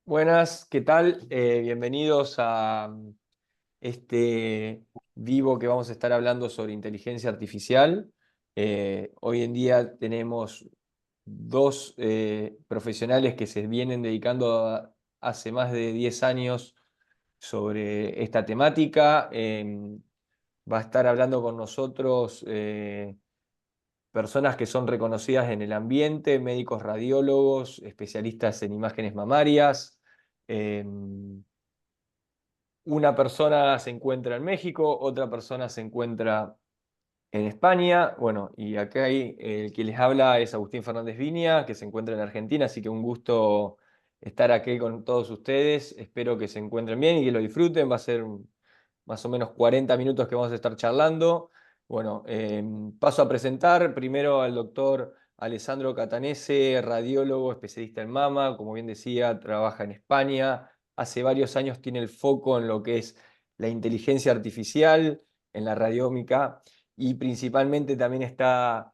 Buenas, ¿qué tal? Bienvenidos a este vivo que vamos a estar hablando sobre inteligencia artificial. Hoy en día tenemos dos profesionales que se vienen dedicando hace más de 10 años sobre esta temática. Va a estar hablando con nosotros personas que son reconocidas en el ambiente, médicos radiólogos, especialistas en imágenes mamarias. Una persona se encuentra en México, otra persona se encuentra en España. Bueno, y acá el que les habla es Agustín Fernández Viña, que se encuentra en Argentina, así que un gusto estar aquí con todos ustedes. Espero que se encuentren bien y que lo disfruten. Va a ser más o menos 40 minutos que vamos a estar charlando. Bueno, paso a presentar primero al doctor Alessandro Catanese, radiólogo, especialista en mama. Como bien decía, trabaja en España. Hace varios años tiene el foco en lo que es la inteligencia artificial, en la radiómica, y principalmente también está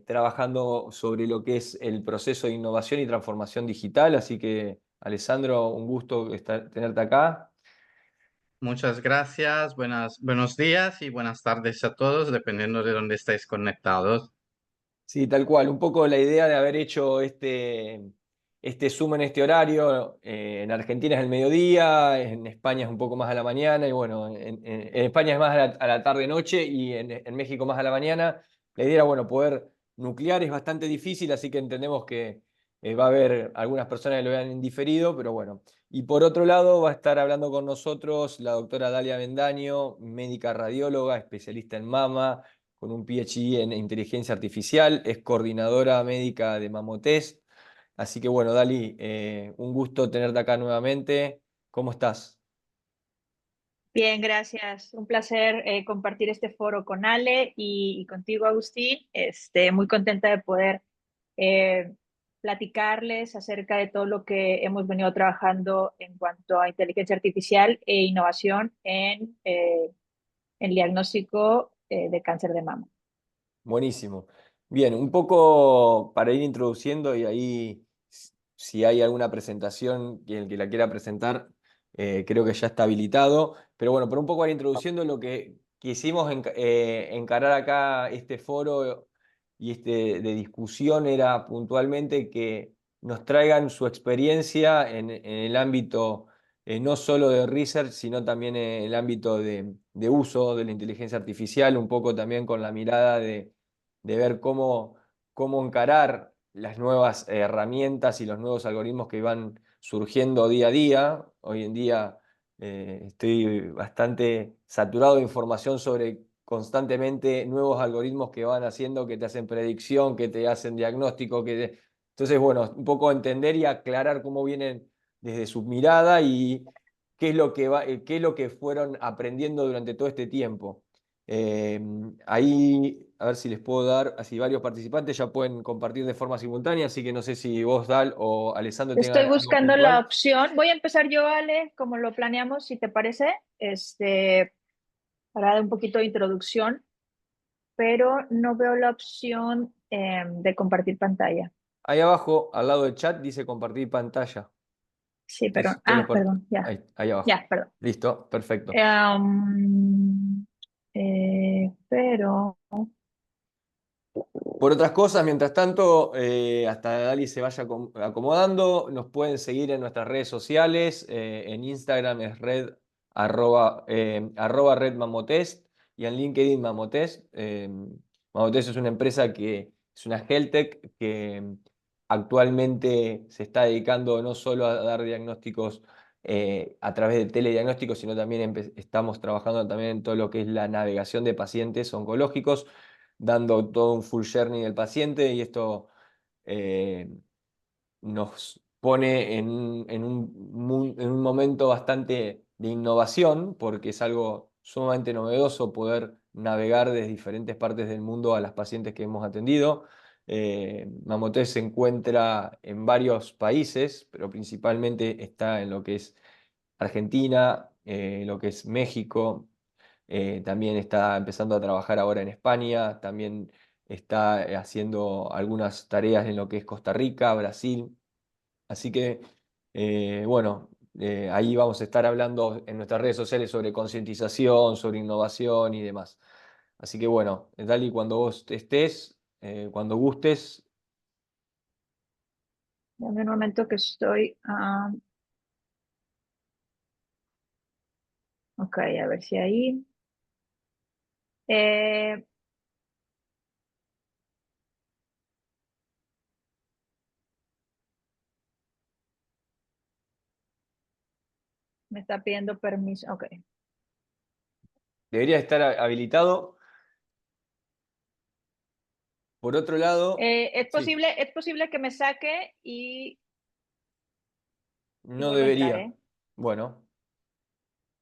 trabajando sobre lo que es el proceso de innovación y transformación digital. Así que, Alessandro, un gusto tenerte acá. Muchas gracias, buenos días y buenas tardes a todos, dependiendo de dónde estáis conectados. Sí, tal cual. Un poco la idea de haber hecho este Zoom en este horario. En Argentina es el mediodía, en España es un poco más a la mañana, y bueno, en España es más a la tarde-noche y en México más a la mañana. La idea era, bueno, poder nuclear es bastante difícil, así que entendemos que va a haber algunas personas que lo vean en diferido, pero bueno. Y por otro lado, va a estar hablando con nosotros la doctora Dalia Bendaño, médica radióloga, especialista en mama con un PhD en inteligencia artificial, es coordinadora médica de Mamotest. Así que bueno, Dali, un gusto tenerte acá nuevamente. ¿Cómo estás? Bien, gracias. Un placer compartir este foro con Ale y contigo, Agustín. Muy contenta de poder eh, platicarles acerca de todo lo que hemos venido trabajando en cuanto a inteligencia artificial e innovación en diagnóstico de cáncer de mama. Buenísimo. Bien, un poco para ir introduciendo y ahí si hay alguna presentación, quien que la quiera presentar, creo que ya está habilitado. Pero bueno, por un poco para ir introduciendo lo que quisimos encarar acá este foro y de discusión era puntualmente que nos traigan su experiencia en el ámbito no solo de research, sino también en el ámbito de uso de la inteligencia artificial, un poco también con la mirada de ver cómo encarar las nuevas herramientas y los nuevos algoritmos que van surgiendo día a día. Hoy en día estoy bastante saturado de información sobre constantemente nuevos algoritmos que van haciendo, que te hacen predicción, que te hacen diagnóstico, Entonces, bueno, un poco entender y aclarar cómo vienen desde su mirada y qué es lo que fueron aprendiendo durante todo este tiempo. Eh, Ahí, a ver si les puedo dar, así varios participantes ya pueden compartir de forma simultánea, así que no sé si vos, Dal, o Alessandro Estoy tengan algo buscando la puntual. opción. Voy a empezar yo, Ale, como lo planeamos, si te parece, para dar un poquito de introducción, pero no veo la opción de compartir pantalla. Ahí abajo, al lado del chat, dice compartir pantalla. Sí, pero, Todos los perdón, ya, ahí abajo. ya, perdón. Listo, perfecto. Em, pero, Por otras cosas, mientras tanto, hasta Dali se vaya acomodando, nos pueden seguir en nuestras redes sociales. En Instagram es arroba red Mamotest y en LinkedIn Mamotest. Mamotest es una empresa que es una health tech que actualmente se está dedicando no solo a dar diagnósticos a través de telediagnósticos, sino también estamos trabajando también en todo lo que es la navegación de pacientes oncológicos, dando todo un full journey del paciente, y esto eh, nos pone en un momento bastante de innovación, porque es algo sumamente novedoso poder navegar desde diferentes partes del mundo a las pacientes que hemos atendido. Mamotest se encuentra en varios países, pero principalmente está en lo que es Argentina, lo que es México. También está empezando a trabajar ahora en España, también está haciendo algunas tareas en lo que es Costa Rica, Brasil. Así que Bueno, ahí vamos a estar hablando en nuestras redes sociales sobre concientización, sobre innovación y demás. Así que bueno, Dali, cuando vos estés, cuando gustes. Dame un momento que estoy. Ok, a ver si ahí. Eh, Me está pidiendo permiso. Ok. Debería estar habilitado. Por otro lado, sí, Es posible que me saque y no vuelva a entrar, debería. ¿eh? Bueno,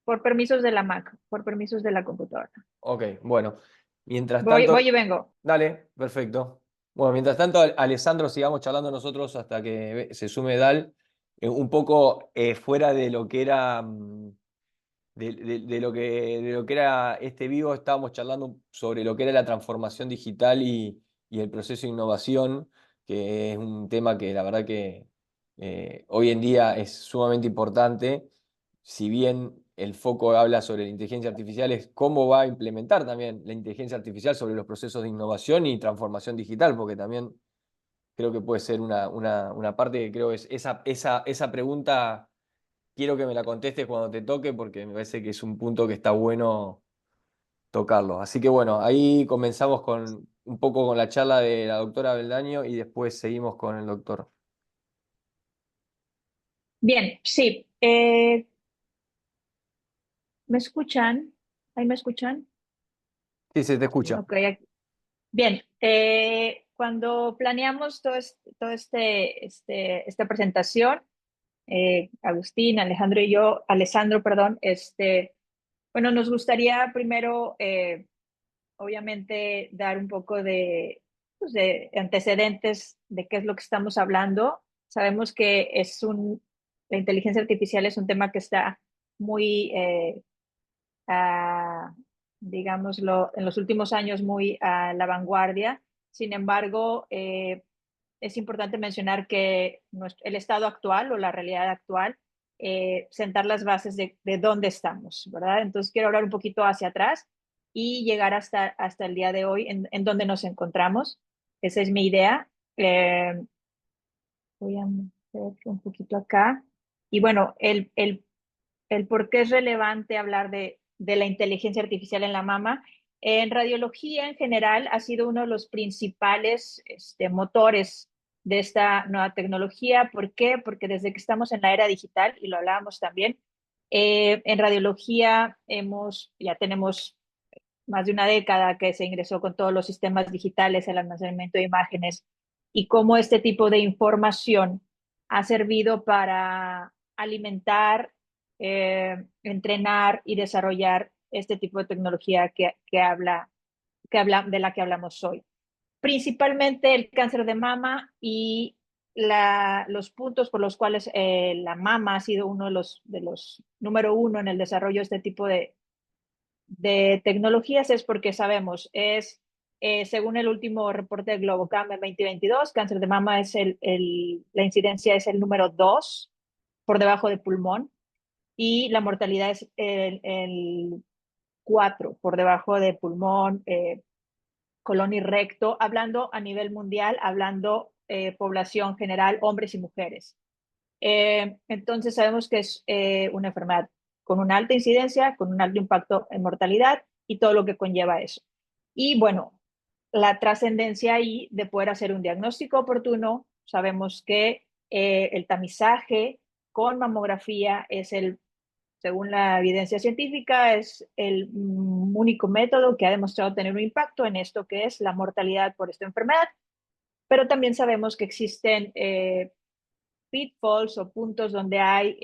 Por permisos de la Mac, por permisos de la computadora. ok, bueno. Mientras Voy y tanto, vengo. dale, perfecto. Bueno, mientras tanto, Alessandro, sigamos charlando nosotros hasta que se sume Dal, un poco fuera de lo que era, de lo que era este vivo, estábamos charlando sobre lo que era la transformación digital y el proceso de innovación, que es un tema que la verdad que hoy en día es sumamente importante. Si bien el foco habla sobre la inteligencia artificial, es cómo va a implementar también la inteligencia artificial sobre los procesos de innovación y transformación digital, porque también creo que puede ser una parte que creo es esa pregunta. Quiero que me la contestes cuando te toque porque me parece que es un punto que está bueno tocarlo. Así que bueno, ahí comenzamos con un poco con la charla de la doctora Beldaño y después seguimos con el doctor. Bien, sí. ¿Me escuchan? ¿Ahí me escuchan? Sí, se te escucha. Ok. Bien. Cuando planeamos esta presentación, Agustín, Alejandro y yo, Alessandro, perdón, bueno, nos gustaría primero, obviamente, dar un poco pues, de antecedentes de qué es lo que estamos hablando. Sabemos que la inteligencia artificial es un tema que está muy, a, digámoslo, en los últimos años muy a la vanguardia. Sin embargo, es importante mencionar que el estado actual o la realidad actual, sentar las bases de dónde estamos, ¿verdad? Entonces quiero hablar un poquito hacia atrás y llegar hasta el día de hoy en donde nos encontramos. Esa es mi idea. Voy a meter un poquito acá. Y bueno, el por qué es relevante hablar de la inteligencia artificial en la mama. En radiología en general ha sido uno de los principales motores de esta nueva tecnología. ¿Por qué? Porque desde que estamos en la era digital, y lo hablábamos también, en radiología ya tenemos más de una década que se ingresó con todos los sistemas digitales, el almacenamiento de imágenes, y cómo este tipo de información ha servido para alimentar, entrenar y desarrollar este tipo de tecnología de la que hablamos hoy. Principalmente el cáncer de mama y los puntos por los cuales la mama ha sido uno de los número uno en el desarrollo de este tipo de tecnologías es porque sabemos, según el último reporte de Globocam en 2022, cáncer de mama la incidencia es el número 2 por debajo de pulmón y la mortalidad es el 4 por debajo de pulmón, colon y recto, hablando a nivel mundial, hablando población general, hombres y mujeres. Entonces sabemos que es una enfermedad con una alta incidencia, con un alto impacto en mortalidad y todo lo que conlleva eso. Y bueno, la trascendencia ahí de poder hacer un diagnóstico oportuno, sabemos que el tamizaje con mamografía según la evidencia científica, es el único método que ha demostrado tener un impacto en esto que es la mortalidad por esta enfermedad, pero también sabemos que existen pitfalls o puntos donde hay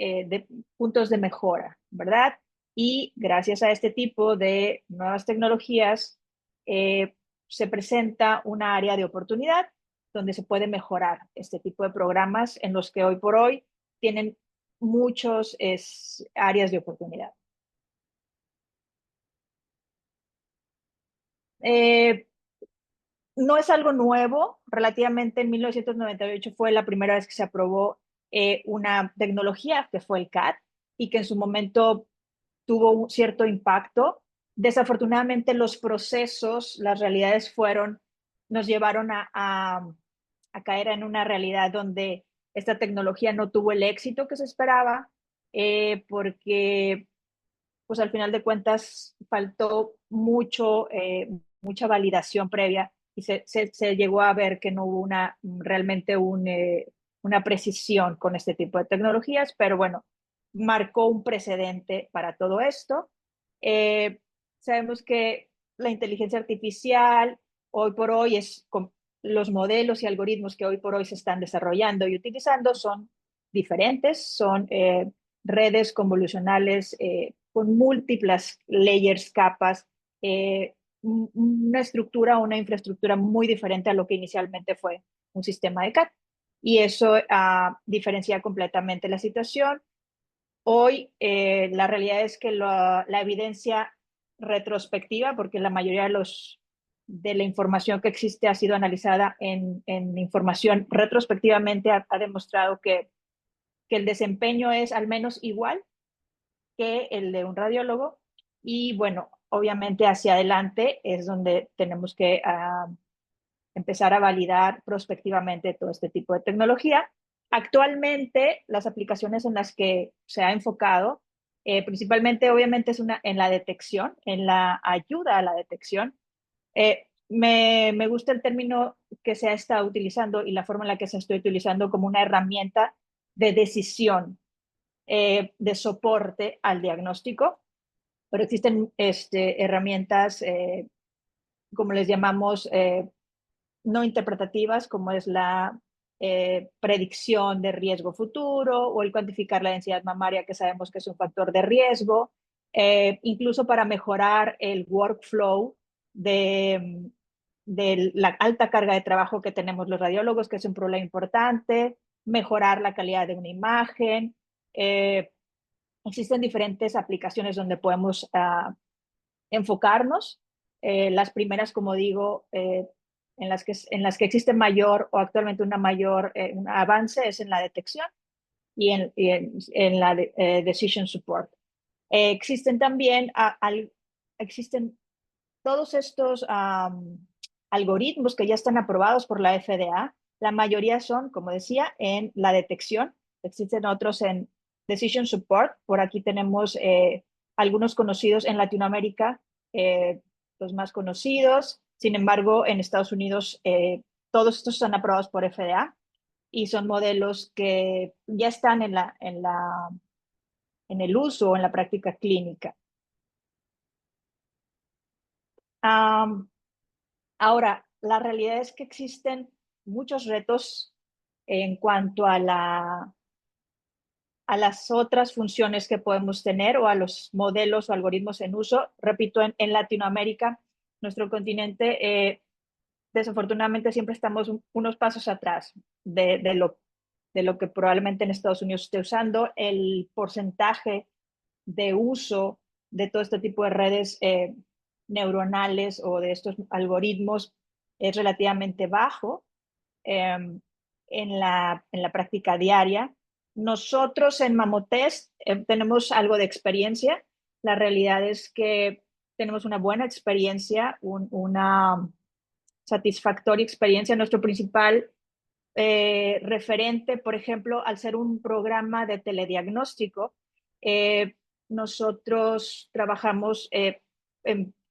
puntos de mejora, ¿verdad? Y gracias a este tipo de nuevas tecnologías se presenta una área de oportunidad donde se puede mejorar este tipo de programas en los que hoy por hoy tienen muchas áreas de oportunidad. Eh, no es algo nuevo, relativamente en 1998 fue la primera vez que se aprobó una tecnología que fue el CAD y que en su momento tuvo un cierto impacto. Desafortunadamente los procesos, las realidades nos llevaron a caer en una realidad donde esta tecnología no tuvo el éxito que se esperaba, porque pues al final de cuentas faltó mucha validación previa y se llegó a ver que no hubo realmente una precisión con este tipo de tecnologías, pero bueno, marcó un precedente para todo esto. Eh, Sabemos que la inteligencia artificial hoy por hoy los modelos y algoritmos que hoy por hoy se están desarrollando y utilizando son diferentes, son redes convolucionales con múltiples layers, capas, una estructura o una infraestructura muy diferente a lo que inicialmente fue un sistema de CAD. Y eso diferencia completamente la situación. Hoy la realidad es que la evidencia retrospectiva, porque la mayoría de la información que existe ha sido analizada en información retrospectivamente, ha demostrado que el desempeño es al menos igual que el de un radiólogo. Y bueno, obviamente hacia adelante es donde tenemos que empezar a validar prospectivamente todo este tipo de tecnología. Actualmente, las aplicaciones en las que se ha enfocado, principalmente obviamente es en la detección, en la ayuda a la detección. Me gusta el término que se ha estado utilizando y la forma en la que se está utilizando como una herramienta de decisión, de soporte al diagnóstico, pero existen herramientas, como les llamamos, no interpretativas, como es la predicción de riesgo futuro o el cuantificar la densidad mamaria, que sabemos que es un factor de riesgo, incluso para mejorar el workflow de la alta carga de trabajo que tenemos los radiólogos, que es un problema importante, mejorar la calidad de una imagen. Existen diferentes aplicaciones donde podemos enfocarnos. Las primeras, como digo, en las que existe mayor o actualmente un avance es en la detección y en la decision support. Existen también existen todos estos algoritmos que ya están aprobados por la FDA. La mayoría son, como decía, en la detección. Existen otros en decision support. Por aquí tenemos algunos conocidos en Latinoamérica, los más conocidos. Sin embargo, en Estados Unidos, todos estos están aprobados por FDA y son modelos que ya están en el uso o en la práctica clínica. Ahora, la realidad es que existen muchos retos en cuanto a las otras funciones que podemos tener o a los modelos o algoritmos en uso. Repito, en Latinoamérica, nuestro continente, desafortunadamente siempre estamos unos pasos atrás de lo que probablemente en Estados Unidos esté usando. El porcentaje de uso de todo este tipo de redes neuronales o de estos algoritmos es relativamente bajo en la práctica diaria. Nosotros en Mamotest tenemos algo de experiencia. La realidad es que tenemos una buena experiencia, una satisfactoria experiencia. Nuestro principal referente, por ejemplo, al ser un programa de telediagnóstico, nosotros trabajamos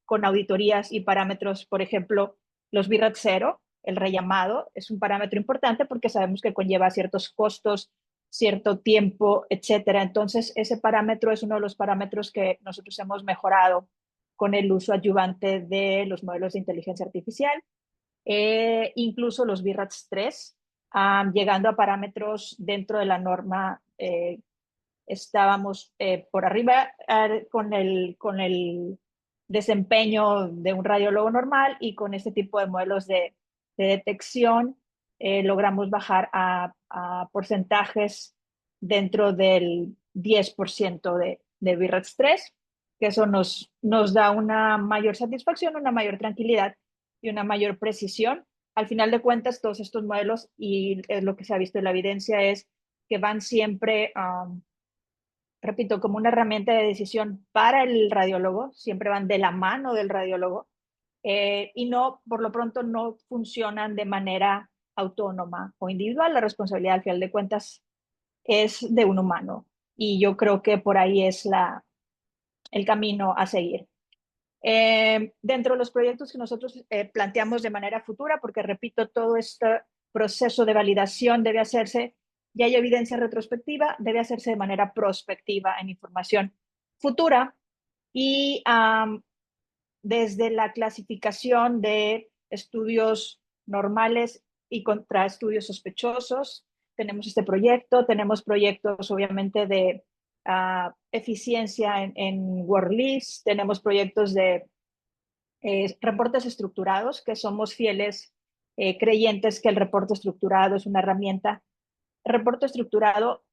con auditorías y parámetros, por ejemplo, los BIRAT 0, el rellamado, es un parámetro importante porque sabemos que conlleva ciertos costos, cierto tiempo, etcétera. Entonces, ese parámetro es uno de los parámetros que nosotros hemos mejorado con el uso adyuvante de los modelos de inteligencia artificial. Incluso los BIRATS 3, llegando a parámetros dentro de la norma. Estábamos por arriba con el desempeño de un radiólogo normal, y con este tipo de modelos de detección logramos bajar a porcentajes dentro del 10% de BIRATS 3, que eso nos da una mayor satisfacción, una mayor tranquilidad y una mayor precisión. Al final de cuentas, todos estos modelos, y es lo que se ha visto en la evidencia, es que van siempre, repito, como una herramienta de decisión para el radiólogo, siempre van de la mano del radiólogo, y no, por lo pronto, no funcionan de manera autónoma o individual. La responsabilidad, al final de cuentas, es de un humano. Y yo creo que por ahí es el camino a seguir. Dentro de los proyectos que nosotros planteamos de manera futura, porque repito, todo este proceso de validación debe hacerse, ya hay evidencia retrospectiva, debe hacerse de manera prospectiva en información futura y desde la clasificación de estudios normales y contra estudios sospechosos. Tenemos este proyecto, tenemos proyectos obviamente de eficiencia en WordList, tenemos proyectos de reportes estructurados, que somos fieles creyentes que el reporte estructurado es una herramienta. El reporte estructurado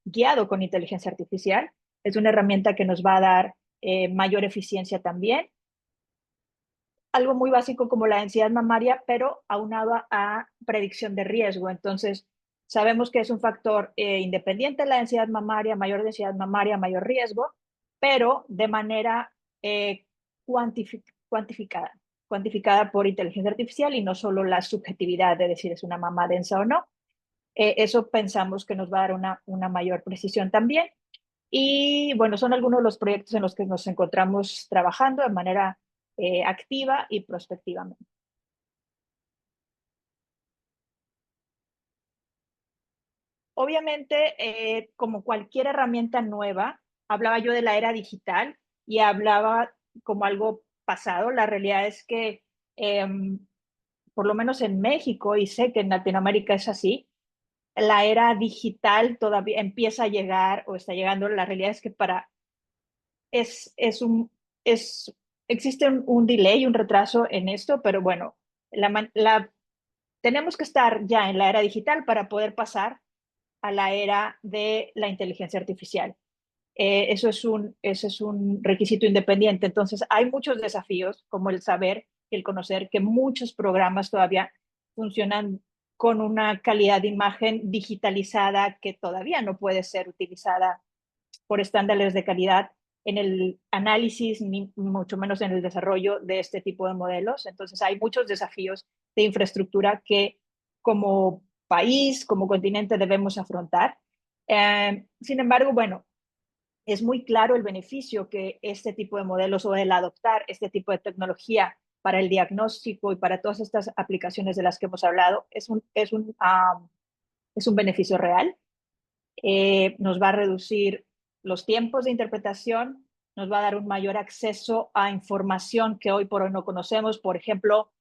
guiado con inteligencia artificial es una herramienta que nos va a dar mayor eficiencia también. Algo muy básico como la densidad mamaria, pero aunado a predicción de riesgo. Entonces, sabemos que es un factor independiente la densidad mamaria, mayor densidad mamaria, mayor riesgo, pero de manera cuantificada por inteligencia artificial y no solo la subjetividad de decir es una mama densa o no. Eso pensamos que nos va a dar una mayor precisión también. Y bueno, son algunos de los proyectos en los que nos encontramos trabajando de manera activa y prospectivamente. Obviamente, como cualquier herramienta nueva, hablaba yo de la era digital y hablaba como algo pasado. La realidad es que, por lo menos en México, y sé que en Latinoamérica es así, la era digital todavía empieza a llegar o está llegando. La realidad es que es, existe un delay, un retraso en esto, pero bueno, tenemos que estar ya en la era digital para poder pasar a la era de la inteligencia artificial. Eso es un requisito independiente. Entonces, hay muchos desafíos, como el saber y el conocer que muchos programas todavía funcionan con una calidad de imagen digitalizada que todavía no puede ser utilizada por estándares de calidad en el análisis, ni mucho menos en el desarrollo de este tipo de modelos. Entonces, hay muchos desafíos de infraestructura que como país, como continente debemos afrontar. Sin embargo, bueno, es muy claro el beneficio que este tipo de modelos o el adoptar este tipo de tecnología para el diagnóstico y para todas estas aplicaciones de las que hemos hablado es un beneficio real. Nos va a reducir los tiempos de interpretación, nos va a dar un mayor acceso a información que hoy por hoy no conocemos. Por ejemplo,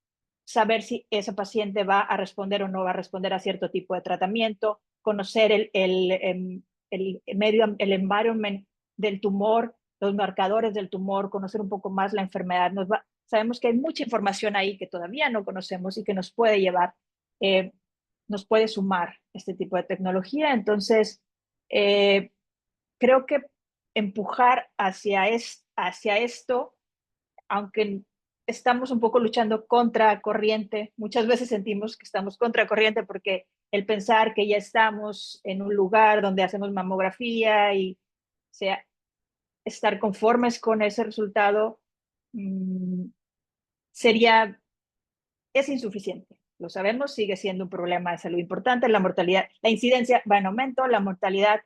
saber si ese paciente va a responder o no va a responder a cierto tipo de tratamiento, conocer el medio, el environment del tumor, los marcadores del tumor, conocer un poco más la enfermedad. Sabemos que hay mucha información ahí que todavía no conocemos y que nos puede llevar, nos puede sumar este tipo de tecnología. Entonces, creo que empujar hacia esto, aunque estamos un poco luchando contra corriente, muchas veces sentimos que estamos contra corriente porque el pensar que ya estamos en un lugar donde hacemos mamografía y sea, estar conformes con ese resultado es insuficiente. Lo sabemos, sigue siendo un problema de salud importante. La mortalidad, la incidencia va en aumento, la mortalidad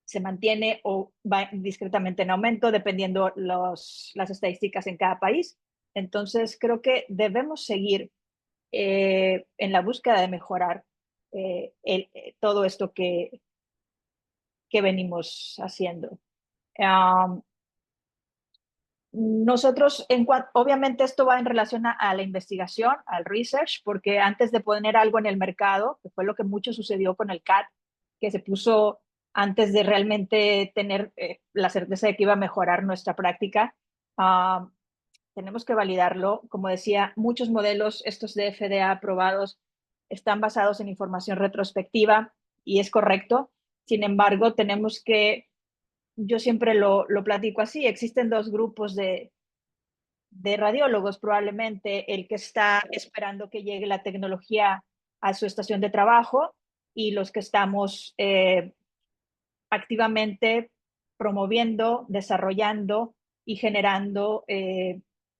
se mantiene o va discretamente en aumento dependiendo las estadísticas en cada país. Entonces, creo que debemos seguir en la búsqueda de mejorar todo esto que venimos haciendo. Nosotros, obviamente esto va en relación a la investigación, al research, porque antes de poner algo en el mercado, que fue lo que mucho sucedió con el CAT, que se puso antes de realmente tener la certeza de que iba a mejorar nuestra práctica, tenemos que validarlo. Como decía, muchos modelos, estos de FDA aprobados, están basados en información retrospectiva y es correcto. Sin embargo, tenemos que, yo siempre lo platico así, existen dos grupos de radiólogos, probablemente el que está esperando que llegue la tecnología a su estación de trabajo y los que estamos activamente promoviendo, desarrollando y generando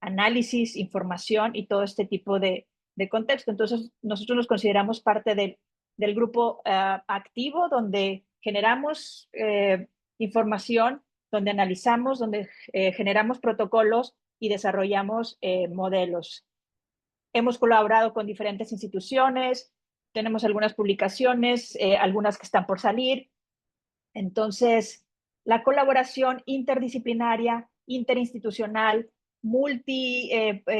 análisis, información y todo este tipo de contexto. Entonces, nosotros nos consideramos parte del grupo activo donde generamos información, donde analizamos, donde generamos protocolos y desarrollamos modelos. Hemos colaborado con diferentes instituciones, tenemos algunas publicaciones, algunas que están por salir. Entonces, la colaboración interdisciplinaria, interinstitucional, multi-país,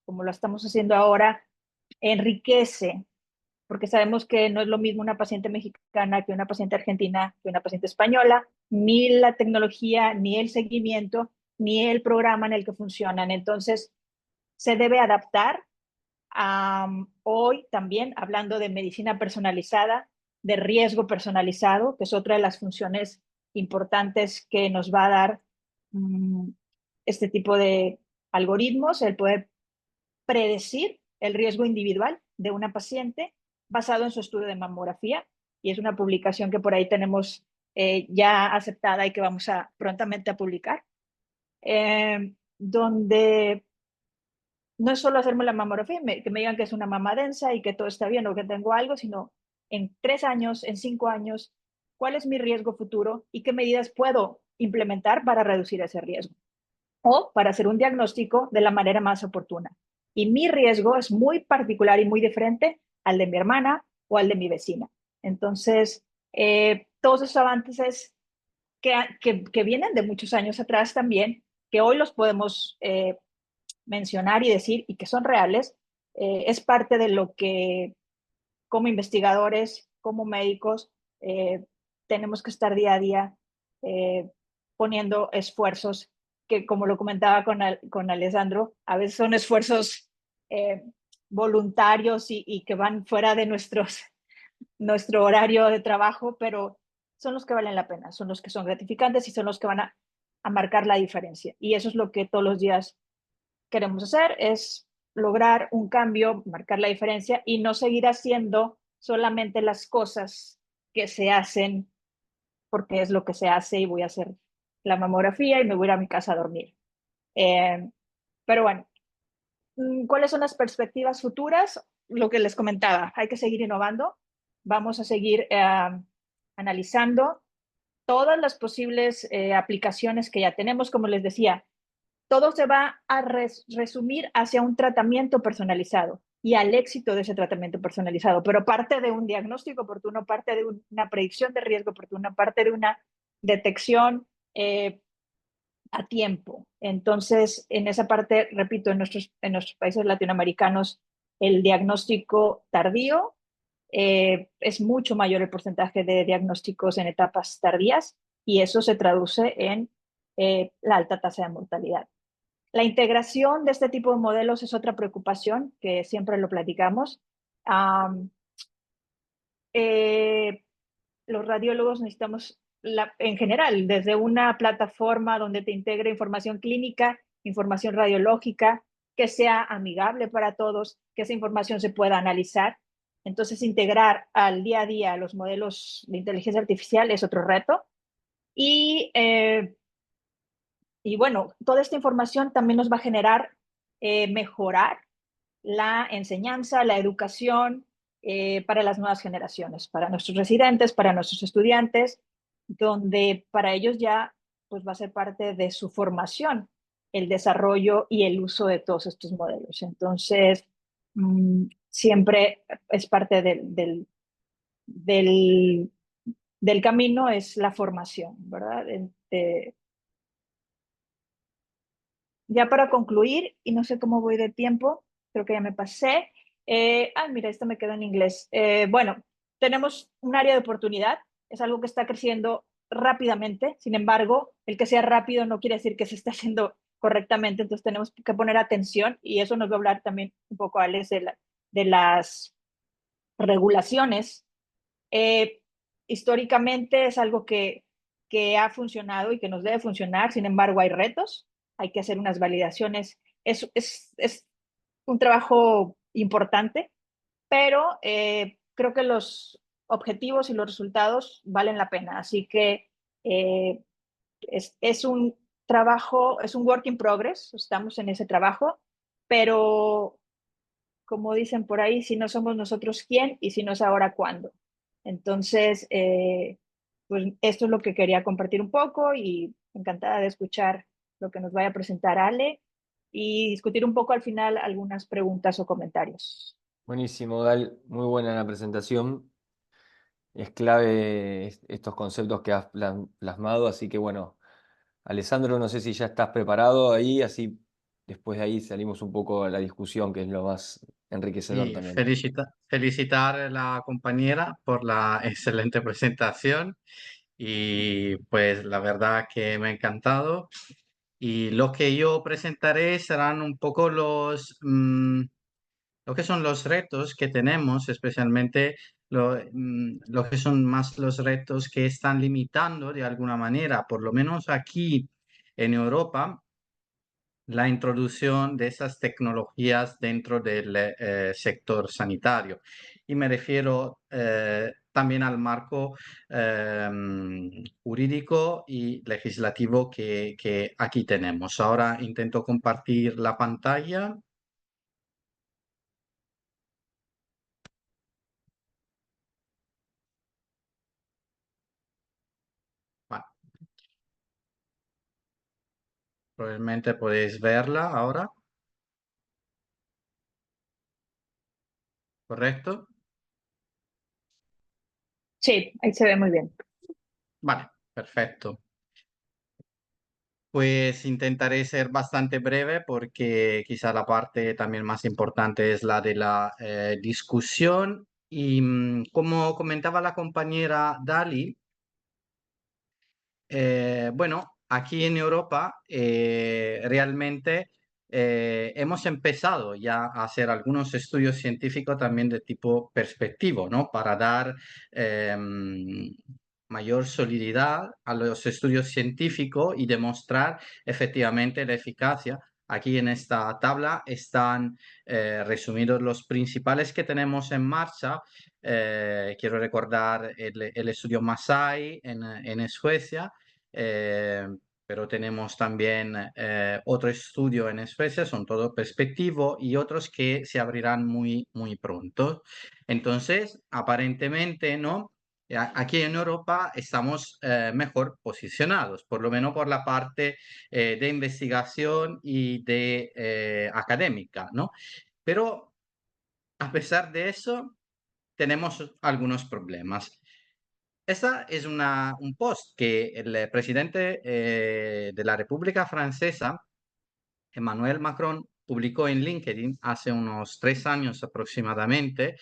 como lo estamos haciendo ahora, enriquece, porque sabemos que no es lo mismo una paciente mexicana que una paciente argentina, que una paciente española, ni la tecnología, ni el seguimiento, ni el programa en el que funcionan. Entonces, se debe adaptar. Hoy también hablando de medicina personalizada, de riesgo personalizado, que es otra de las funciones importantes que nos va a dar este tipo de algoritmos, el poder predecir el riesgo individual de una paciente basado en su estudio de mamografía. Y es una publicación que por ahí tenemos ya aceptada y que vamos a prontamente a publicar, donde no es solo hacerme la mamografía, que me digan que es una mama densa y que todo está bien o que tengo algo, sino en 3 años, en 5 años, cuál es mi riesgo futuro y qué medidas puedo implementar para reducir ese riesgo o para hacer un diagnóstico de la manera más oportuna. Y mi riesgo es muy particular y muy diferente al de mi hermana o al de mi vecina. Entonces, todos esos avances que vienen de muchos años atrás también, que hoy los podemos mencionar y decir y que son reales, es parte de lo que como investigadores, como médicos, tenemos que estar día a día poniendo esfuerzos que, como lo comentaba con Alessandro, a veces son esfuerzos voluntarios y que van fuera de nuestro horario de trabajo, pero son los que valen la pena, son los que son gratificantes y son los que van a marcar la diferencia. Y eso es lo que todos los días queremos hacer, es lograr un cambio, marcar la diferencia y no seguir haciendo solamente las cosas que se hacen porque es lo que se hace y voy a hacer la mamografía y me voy a ir a mi casa a dormir. Pero bueno, ¿cuáles son las perspectivas futuras? Lo que les comentaba, hay que seguir innovando, vamos a seguir analizando todas las posibles aplicaciones que ya tenemos, como les decía, todo se va a resumir hacia un tratamiento personalizado y al éxito de ese tratamiento personalizado, pero parte de un diagnóstico oportuno, parte de una predicción de riesgo oportuna, parte de una detección a tiempo. Entonces, en esa parte, repito, en nuestros países latinoamericanos, el diagnóstico tardío es mucho mayor el porcentaje de diagnósticos en etapas tardías y eso se traduce en la alta tasa de mortalidad. La integración de este tipo de modelos es otra preocupación que siempre lo platicamos. Los radiólogos necesitamos, en general, desde una plataforma donde te integre información clínica, información radiológica, que sea amigable para todos, que esa información se pueda analizar. Entonces, integrar al día a día los modelos de inteligencia artificial es otro reto. Y bueno, toda esta información también nos va a generar mejorar la enseñanza, la educación para las nuevas generaciones, para nuestros residentes, para nuestros estudiantes, donde para ellos ya pues, va a ser parte de su formación el desarrollo y el uso de todos estos modelos. Entonces, siempre es parte del camino, es la formación, ¿verdad? Ya para concluir, y no sé cómo voy de tiempo, creo que ya me pasé. Mira, esto me quedó en inglés. Bueno, tenemos un área de oportunidad, es algo que está creciendo rápidamente, sin embargo, el que sea rápido no quiere decir que se esté haciendo correctamente, entonces tenemos que poner atención y eso nos va a hablar también un poco, Alex, de las regulaciones. Históricamente es algo que ha funcionado y que nos debe funcionar, sin embargo hay retos, hay que hacer unas validaciones, es un trabajo importante, pero creo que los objetivos y los resultados valen la pena. Así que es un trabajo, es un work in progress, estamos en ese trabajo, pero como dicen por ahí, si no somos nosotros, ¿quién? Y si no es ahora, ¿cuándo? Entonces, pues esto es lo que quería compartir un poco y encantada de escuchar lo que nos vaya a presentar Ale y discutir un poco al final algunas preguntas o comentarios. Buenísimo, Gal, muy buena la presentación. Es clave estos conceptos que has plasmado, así que bueno, Alessandro, no sé si ya estás preparado ahí, así después de ahí salimos un poco a la discusión, que es lo más enriquecedor Y también. felicitar a la compañera por la excelente presentación y pues la verdad que me ha encantado. Y lo que yo presentaré serán un poco lo que son los retos que tenemos, especialmente lo que son más los retos que están limitando de alguna manera, por lo menos aquí en Europa, la introducción de esas tecnologías dentro del sector sanitario. Y me refiero también al marco jurídico y legislativo que aquí tenemos. Ahora intento compartir la pantalla. Bueno, probablemente podéis verla ahora, ¿correcto? Sí, ahí se ve muy bien. Vale, perfecto. Pues intentaré ser bastante breve porque quizá la parte también más importante es la de la discusión. Y como comentaba la compañera Dali, bueno, aquí en Europa realmente hemos empezado ya a hacer algunos estudios científicos también de tipo perspectivo, ¿no? Para dar mayor solididad a los estudios científicos y demostrar efectivamente la eficacia. Aquí en esta tabla están resumidos los principales que tenemos en marcha. Quiero recordar el estudio Masai en Suecia, eh, pero tenemos también otro estudio en Suecia, son todo perspectivo y otros que se abrirán muy, muy pronto. Entonces, aparentemente, ¿no? Aquí en Europa estamos mejor posicionados, por lo menos por la parte de investigación y de académica, ¿no? Pero a pesar de eso, tenemos algunos problemas. Esta es un post que el presidente de la República Francesa, Emmanuel Macron, publicó en LinkedIn hace unos 3 años aproximadamente,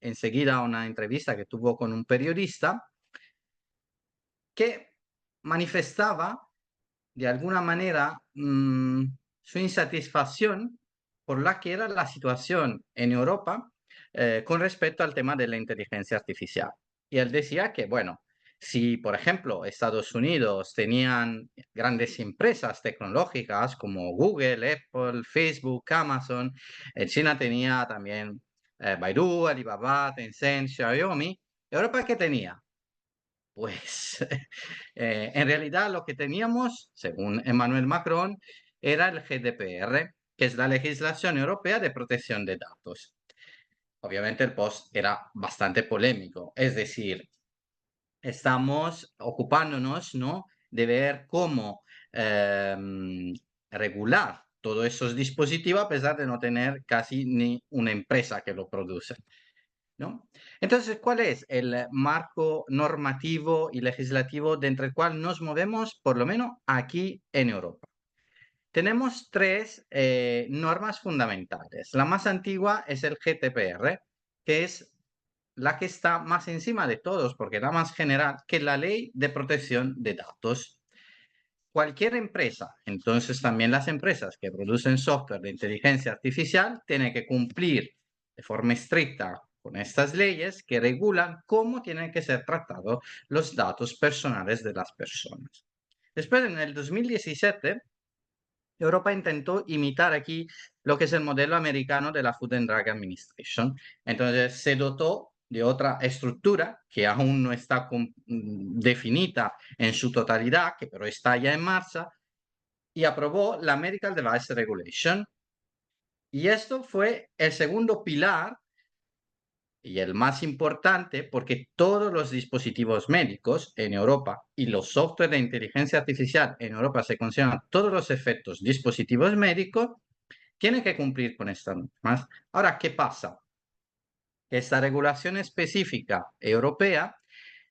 enseguida una entrevista que tuvo con un periodista que manifestaba de alguna manera su insatisfacción por la que era la situación en Europa con respecto al tema de la inteligencia artificial. Y él decía que, bueno, si por ejemplo Estados Unidos tenían grandes empresas tecnológicas como Google, Apple, Facebook, Amazon, China tenía también Baidu, Alibaba, Tencent, Xiaomi, ¿Europa qué tenía? Pues en realidad lo que teníamos, según Emmanuel Macron, era el GDPR, que es la legislación europea de protección de datos. Obviamente el post era bastante polémico, es decir, estamos ocupándonos, ¿no? De ver cómo regular todos esos dispositivos a pesar de no tener casi ni una empresa que lo produce, ¿no? Entonces, ¿cuál es el marco normativo y legislativo dentro del cual nos movemos, por lo menos aquí en Europa? Tenemos tres normas fundamentales. La más antigua es el GDPR, que es la que está más encima de todos, porque es la más general, que la Ley de Protección de Datos. Cualquier empresa, entonces también las empresas que producen software de inteligencia artificial, tienen que cumplir de forma estricta con estas leyes que regulan cómo tienen que ser tratados los datos personales de las personas. Después, en el 2017, Europa intentó imitar aquí lo que es el modelo americano de la Food and Drug Administration. Entonces se dotó de otra estructura que aún no está definida en su totalidad, que pero está ya en marcha, y aprobó la Medical Device Regulation. Y esto fue el segundo pilar y el más importante, porque todos los dispositivos médicos en Europa y los software de inteligencia artificial en Europa se consideran todos los efectos dispositivos médicos, tienen que cumplir con estas normas. Ahora, ¿qué pasa? Esta regulación específica europea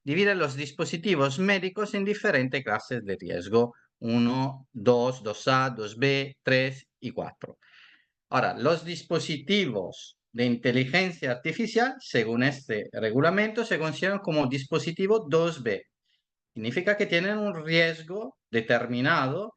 divide los dispositivos médicos en diferentes clases de riesgo: 1, 2, 2A, 2B, 3 y 4. Ahora, los dispositivos de inteligencia artificial, según este reglamento, se consideran como dispositivo 2B. Significa que tienen un riesgo determinado,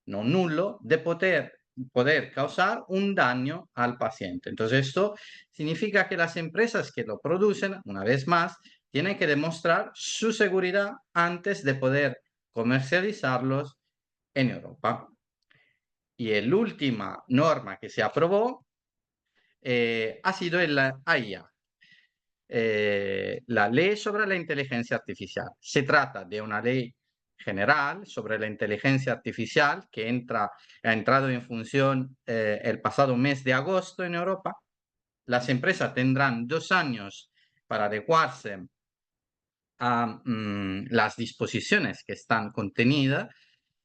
no nulo, de poder causar un daño al paciente. Entonces, esto significa que las empresas que lo producen, una vez más, tienen que demostrar su seguridad antes de poder comercializarlos en Europa. Y la última norma que se aprobó ha sido la AIA, la ley sobre la inteligencia artificial. Se trata de una ley general sobre la inteligencia artificial que ha entrado en función el pasado mes de agosto en Europa. Las empresas tendrán 2 años para adecuarse a las disposiciones que están contenidas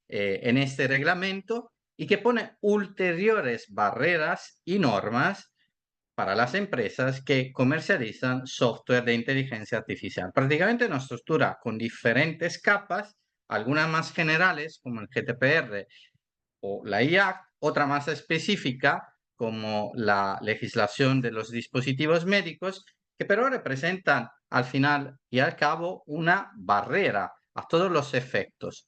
en este reglamento y que pone ulteriores barreras y normas para las empresas que comercializan software de inteligencia artificial. Prácticamente una estructura con diferentes capas, algunas más generales como el GDPR o la IA, otra más específica como la legislación de los dispositivos médicos, que pero representan al final y al cabo una barrera a todos los efectos.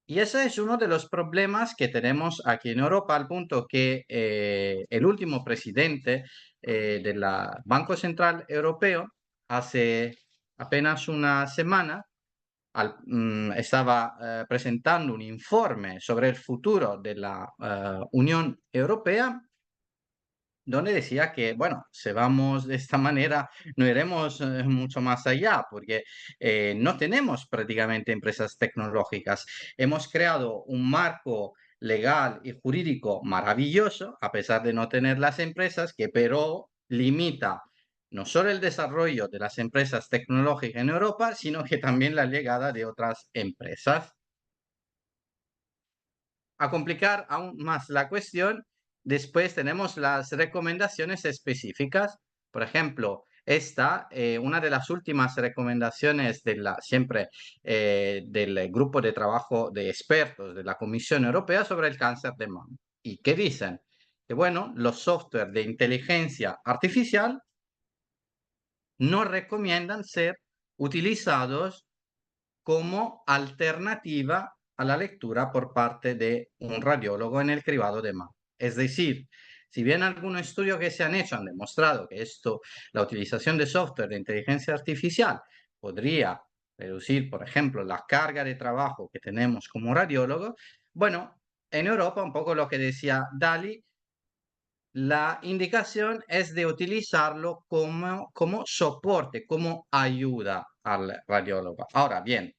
Y ese es uno de los problemas que tenemos aquí en Europa, al punto que el último presidente del Banco Central Europeo, hace apenas una semana, estaba presentando un informe sobre el futuro de la Unión Europea, donde decía que, bueno, si vamos de esta manera, no iremos mucho más allá, porque no tenemos prácticamente empresas tecnológicas. Hemos creado un marco legal y jurídico maravilloso, a pesar de no tener las empresas, que pero limita no solo el desarrollo de las empresas tecnológicas en Europa, sino que también la llegada de otras empresas. A complicar aún más la cuestión, después tenemos las recomendaciones específicas. Por ejemplo, una de las últimas recomendaciones siempre del grupo de trabajo de expertos de la Comisión Europea sobre el cáncer de mama. ¿Y qué dicen? Que bueno, los software de inteligencia artificial no recomiendan ser utilizados como alternativa a la lectura por parte de un radiólogo en el cribado de mama. Es decir, si bien algunos estudios que se han hecho han demostrado que la utilización de software de inteligencia artificial podría reducir, por ejemplo, la carga de trabajo que tenemos como radiólogos, bueno, en Europa, un poco lo que decía Dali, la indicación es de utilizarlo como soporte, como ayuda al radiólogo. Ahora bien,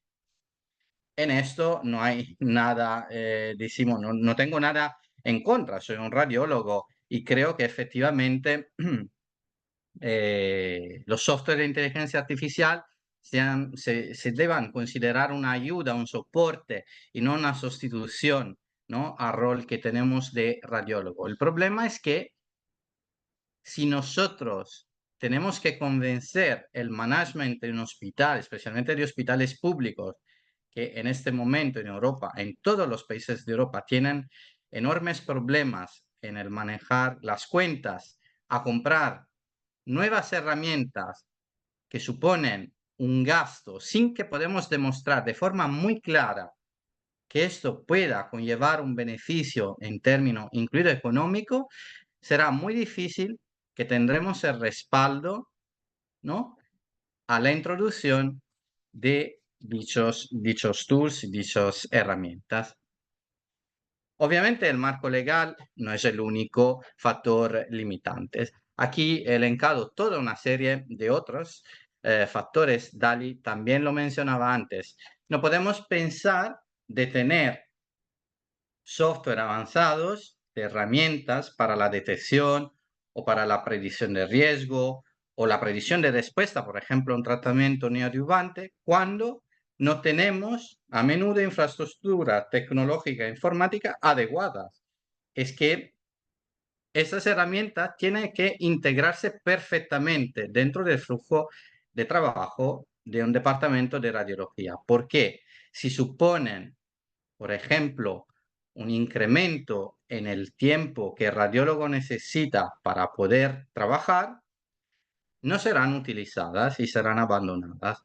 en esto no hay nada, decimos, no tengo nada en contra, soy un radiólogo y creo que efectivamente los software de inteligencia artificial se deban considerar una ayuda, un soporte y no una sustitución, ¿no?, al rol que tenemos de radiólogo. El problema es que si nosotros tenemos que convencer el management de un hospital, especialmente de hospitales públicos, que en este momento en Europa, en todos los países de Europa, tienen enormes problemas en el manejar las cuentas, a comprar nuevas herramientas que suponen un gasto sin que podemos demostrar de forma muy clara que esto pueda conllevar un beneficio en términos incluido económico, será muy difícil que tendremos el respaldo, ¿no?, a la introducción de dichos tools, dichas herramientas. Obviamente el marco legal no es el único factor limitante. Aquí he elencado toda una serie de otros factores. Dali también lo mencionaba antes. No podemos pensar de tener software avanzados, de herramientas para la detección o para la predicción de riesgo o la predicción de respuesta, por ejemplo, un tratamiento neoadyuvante, cuando no tenemos a menudo infraestructura tecnológica e informática adecuadas. Es que estas herramientas tienen que integrarse perfectamente dentro del flujo de trabajo de un departamento de radiología. ¿Por qué? Si suponen, por ejemplo, un incremento en el tiempo que el radiólogo necesita para poder trabajar, no serán utilizadas y serán abandonadas.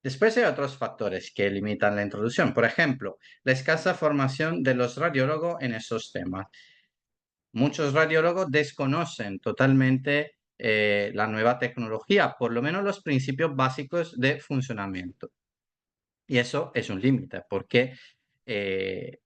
Después hay otros factores que limitan la introducción. Por ejemplo, la escasa formación de los radiólogos en esos temas. Muchos radiólogos desconocen totalmente la nueva tecnología, por lo menos los principios básicos de funcionamiento. Y eso es un límite, porque eh,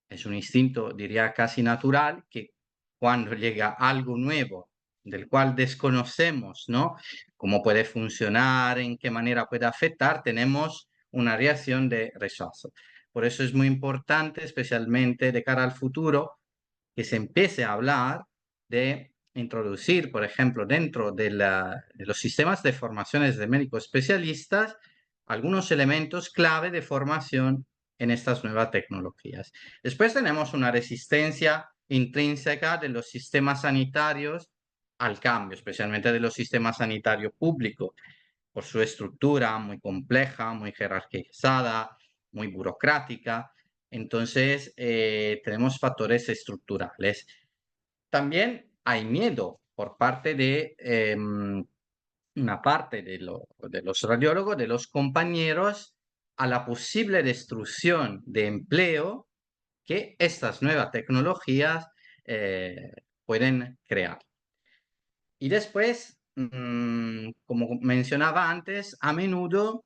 es un instinto, diría, casi natural, que cuando llega algo nuevo del cual desconocemos, ¿no? Cómo puede funcionar, en qué manera puede afectar, tenemos una reacción de rechazo. Por eso es muy importante, especialmente de cara al futuro, que se empiece a hablar de introducir, por ejemplo, dentro de los sistemas de formaciones de médicos especialistas, algunos elementos clave de formación en estas nuevas tecnologías. Después tenemos una resistencia intrínseca de los sistemas sanitarios al cambio, especialmente de los sistemas sanitarios públicos, por su estructura muy compleja, muy jerarquizada, muy burocrática. Entonces, tenemos factores estructurales. También hay miedo por parte de una parte de los radiólogos, de los compañeros, a la posible destrucción de empleo que estas nuevas tecnologías pueden crear. Y después, como mencionaba antes, a menudo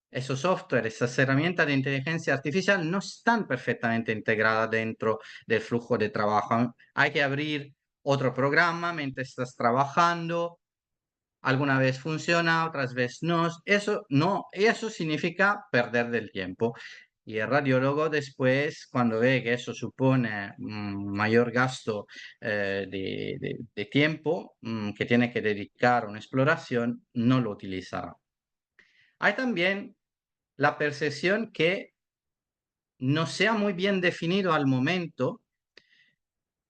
esos software, esas herramientas de inteligencia artificial no están perfectamente integradas dentro del flujo de trabajo. Hay que abrir otro programa mientras estás trabajando. Alguna vez funciona, otras veces no. Eso no, eso significa perder del tiempo. Y el radiólogo después, cuando ve que eso supone mayor gasto de tiempo que tiene que dedicar a una exploración, no lo utilizará. Hay también la percepción que no sea muy bien definido al momento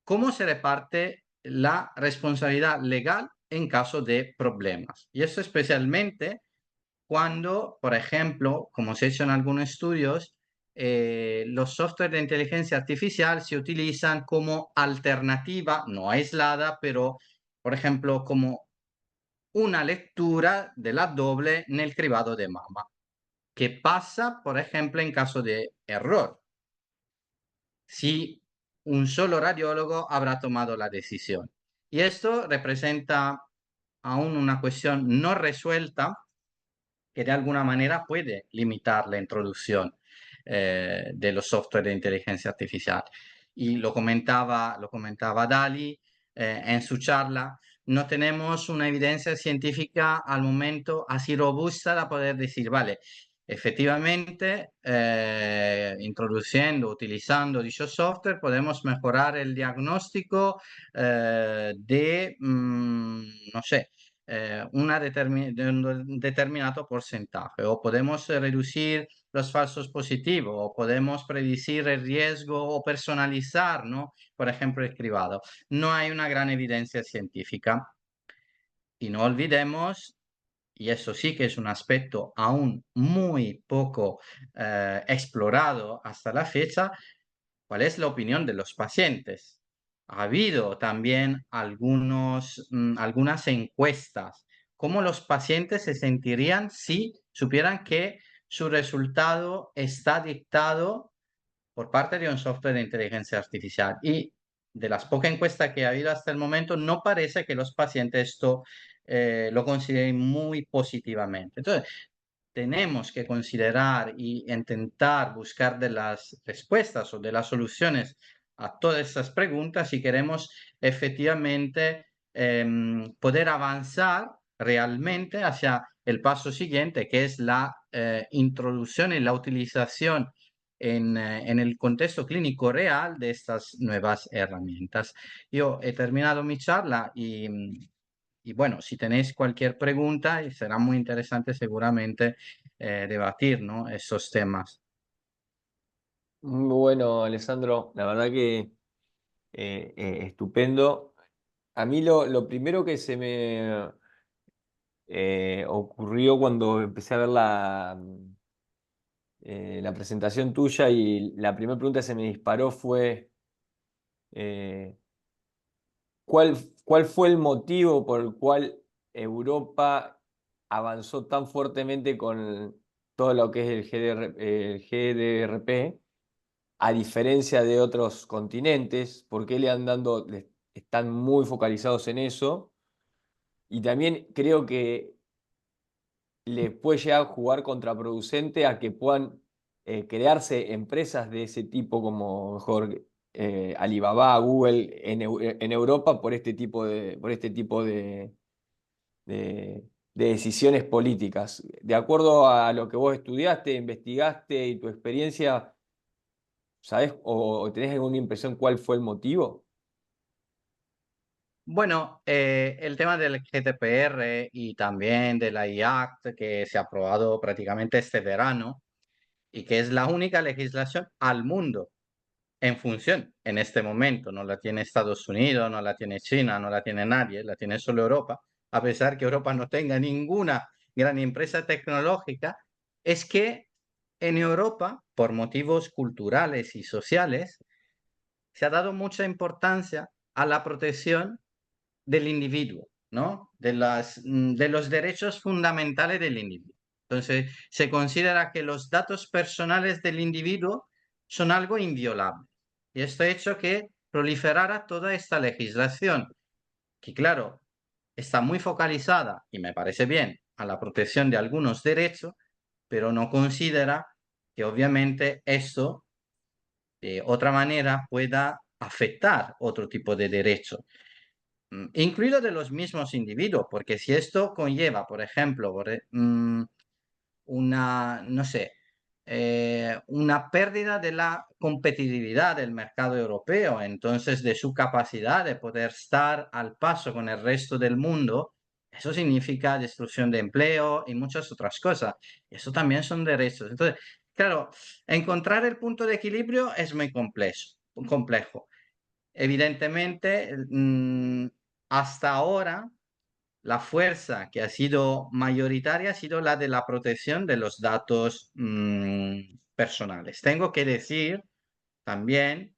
cómo se reparte la responsabilidad legal en caso de problemas. Y eso especialmente cuando, por ejemplo, como se ha hecho en algunos estudios, los software de inteligencia artificial se utilizan como alternativa, no aislada, pero, por ejemplo, como una lectura de la doble en el cribado de mama, que pasa, por ejemplo, en caso de error. Si un solo radiólogo habrá tomado la decisión. Y esto representa aún una cuestión no resuelta que de alguna manera puede limitar la introducción de los software de inteligencia artificial. Y lo comentaba Dali en su charla, no tenemos una evidencia científica al momento así robusta para poder decir, vale, efectivamente, introduciendo, utilizando dicho software, podemos mejorar el diagnóstico de, no sé, de un determinato porcentaje, o podemos reducir los falsos positivos, o podemos predecir el riesgo o personalizar, ¿no? Por ejemplo, el cribado. No hay una gran evidencia científica. Y no olvidemos, y eso sí que es un aspecto aún muy poco explorado hasta la fecha, cuál es la opinión de los pacientes. Ha habido también algunas encuestas, cómo los pacientes se sentirían si supieran que su resultado está dictado por parte de un software de inteligencia artificial. Y de las pocas encuestas que ha habido hasta el momento, no parece que los pacientes esto lo consideren muy positivamente. Entonces, tenemos que considerar y intentar buscar de las respuestas o de las soluciones a todas estas preguntas si queremos efectivamente poder avanzar realmente hacia el paso siguiente, que es la introducción y la utilización en el contexto clínico real de estas nuevas herramientas. Yo he terminado mi charla y bueno, si tenéis cualquier pregunta, será muy interesante seguramente debatir, ¿no? Esos temas. Muy bueno, Alessandro, la verdad que estupendo. A mí lo primero que se me ocurrió cuando empecé a ver la presentación tuya y la primera pregunta que se me disparó fue, eh, ¿cuál fue el motivo por el cual Europa avanzó tan fuertemente con todo lo que es el GDRP, a diferencia de otros continentes? ¿Por qué están muy focalizados en eso? Y también creo que les puede llegar a jugar contraproducente a que puedan crearse empresas de ese tipo como mejor Alibaba, Google en Europa por este tipo de decisiones políticas. De acuerdo a lo que vos estudiaste, investigaste y tu experiencia, ¿sabés o tenés alguna impresión cuál fue el motivo? Bueno, el tema del GDPR y también de la IACT que se ha aprobado prácticamente este verano y que es la única legislación al mundo en función en este momento. No la tiene Estados Unidos, no la tiene China, no la tiene nadie, la tiene solo Europa, a pesar que Europa no tenga ninguna gran empresa tecnológica, es que en Europa, por motivos culturales y sociales, se ha dado mucha importancia a la protección del individuo, ¿no? De los derechos fundamentales del individuo. Entonces, se considera que los datos personales del individuo son algo inviolable. Y esto ha hecho que proliferara toda esta legislación, que claro, está muy focalizada, y me parece bien, a la protección de algunos derechos, pero no considera que obviamente esto de otra manera pueda afectar otro tipo de derechos incluido de los mismos individuos, porque si esto conlleva, por ejemplo, una, no sé, una pérdida de la competitividad del mercado europeo, entonces de su capacidad de poder estar al paso con el resto del mundo, eso significa destrucción de empleo y muchas otras cosas. Eso también son derechos. Entonces, claro, encontrar el punto de equilibrio es muy complejo. Evidentemente, hasta ahora, la fuerza que ha sido mayoritaria ha sido la de la protección de los datos personales. Tengo que decir también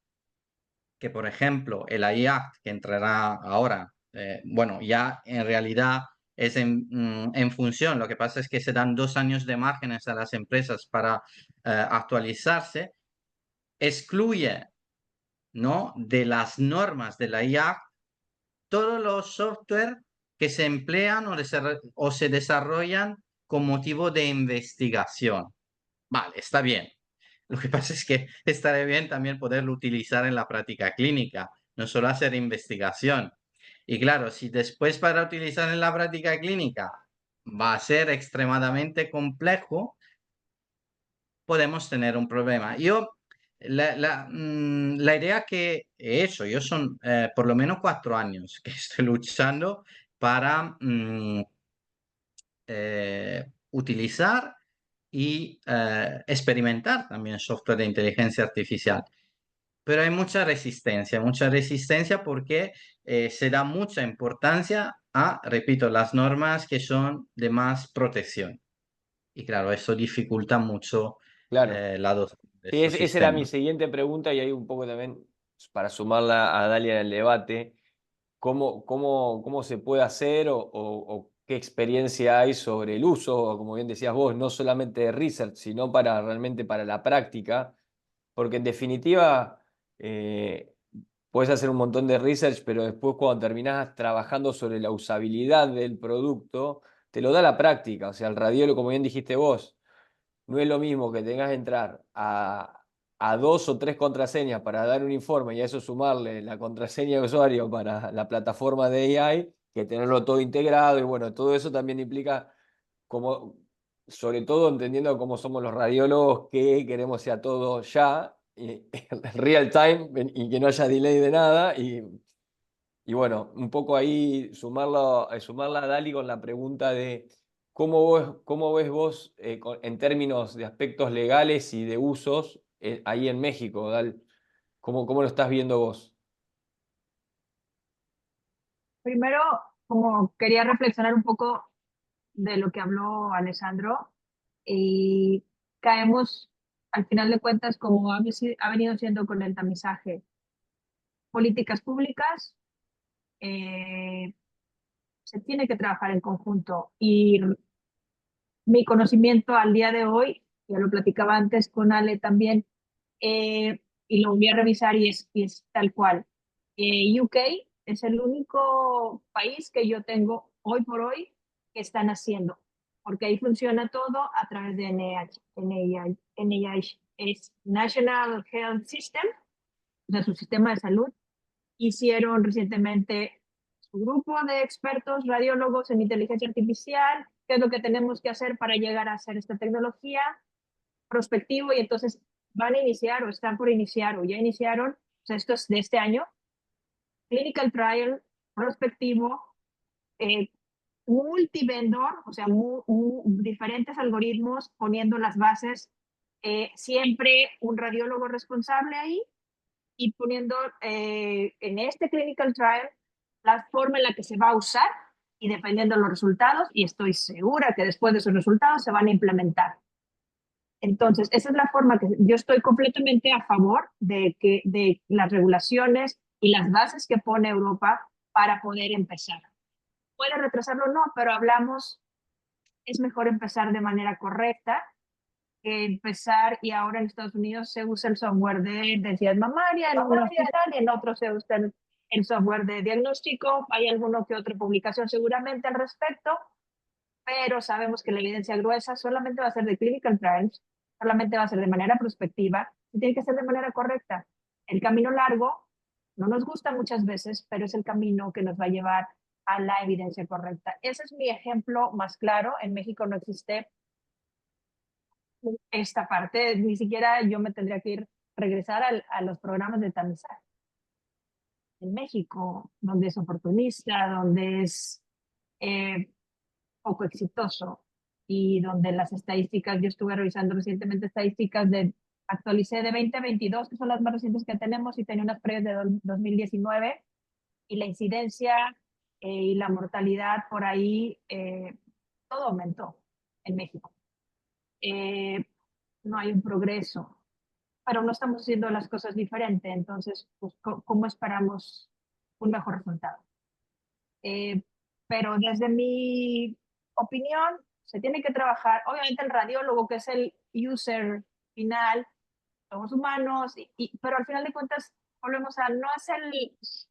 que, por ejemplo, el AI que entrará ahora, bueno, ya en realidad es en función, lo que pasa es que se dan 2 años de márgenes a las empresas para actualizarse, excluye, ¿no? De las normas de la IA todos los software que se emplean o se desarrollan con motivo de investigación. Vale, está bien. Lo que pasa es que estaría bien también poderlo utilizar en la práctica clínica, no solo hacer investigación. Y claro, si después para utilizar en la práctica clínica va a ser extremadamente complejo, podemos tener un problema. La idea que he hecho, yo son por lo menos 4 años que estoy luchando para utilizar y experimentar también software de inteligencia artificial. Pero hay mucha resistencia porque se da mucha importancia a, repito, las normas que son de más protección. Y claro, eso dificulta mucho Claro. la adopción de Sí, estos esa era mi sistemas. siguiente pregunta y ahí un poco también para sumarla a Dalia en el debate. ¿Cómo se puede hacer o qué experiencia hay sobre el uso, como bien decías vos, no solamente de research, sino realmente para la práctica? Porque en definitiva, puedes hacer un montón de research, pero después cuando terminás trabajando sobre la usabilidad del producto, te lo da la práctica. O sea, el radiólogo, como bien dijiste vos, no es lo mismo que tengas que entrar a 2 o 3 contraseñas para dar un informe y a eso sumarle la contraseña de usuario para la plataforma de AI, que tenerlo todo integrado. Y bueno, todo eso también implica, como, sobre todo entendiendo cómo somos los radiólogos, que queremos sea todo ya, y, real time, y que no haya delay de nada. Y bueno, un poco ahí sumarla a Dali con la pregunta de cómo ves vos en términos de aspectos legales y de usos ahí en México, Dal. ¿Cómo lo estás viendo vos? Primero, como quería reflexionar un poco de lo que habló Alessandro y caemos, al final de cuentas, como ha venido siendo con el tamizaje, políticas públicas, eh, se tiene que trabajar en conjunto y mi conocimiento al día de hoy, ya lo platicaba antes con Ale también, y lo voy a revisar y es tal cual. UK es el único país que yo tengo hoy por hoy que están haciendo, porque ahí funciona todo a través de NIH, es National Health System, o sea, su sistema de salud. Hicieron recientemente su grupo de expertos radiólogos en inteligencia artificial, qué es lo que tenemos que hacer para llegar a hacer esta tecnología, prospectivo, y entonces van a iniciar o están por iniciar o ya iniciaron, o sea, esto es de este año, clinical trial, prospectivo, eh, multivendor, o sea, diferentes algoritmos poniendo las bases, siempre un radiólogo responsable ahí y poniendo en este clinical trial la forma en la que se va a usar y dependiendo de los resultados, y estoy segura que después de esos resultados se van a implementar. Entonces, esa es la forma que yo estoy completamente a favor de las regulaciones y las bases que pone Europa para poder empezar. Puede retrasarlo o no, pero hablamos, es mejor empezar de manera correcta que empezar, y ahora en Estados Unidos se usa el software de densidad mamaria en un hospital y en otro se usa el software de diagnóstico. Hay alguno que otra publicación seguramente al respecto, pero sabemos que la evidencia gruesa solamente va a ser de clinical trials, solamente va a ser de manera prospectiva y tiene que ser de manera correcta. El camino largo no nos gusta muchas veces, pero es el camino que nos va a llevar a la evidencia correcta. Ese es mi ejemplo más claro. En México no existe esta parte, ni siquiera yo me tendría que regresar a los programas de tamizaje. En México, donde es oportunista, donde es eh, poco exitoso y donde las estadísticas, yo estuve revisando recientemente estadísticas actualicé de 2022, que son las más recientes que tenemos, y tenía unas previas de 2019, y la incidencia y la mortalidad por ahí, todo aumentó en México. No hay un progreso, pero no estamos haciendo las cosas diferente, entonces, pues, ¿cómo esperamos un mejor resultado? Pero desde mi opinión, se tiene que trabajar, obviamente el radiólogo, que es el user final, somos humanos, pero al final de cuentas, volvemos a, no es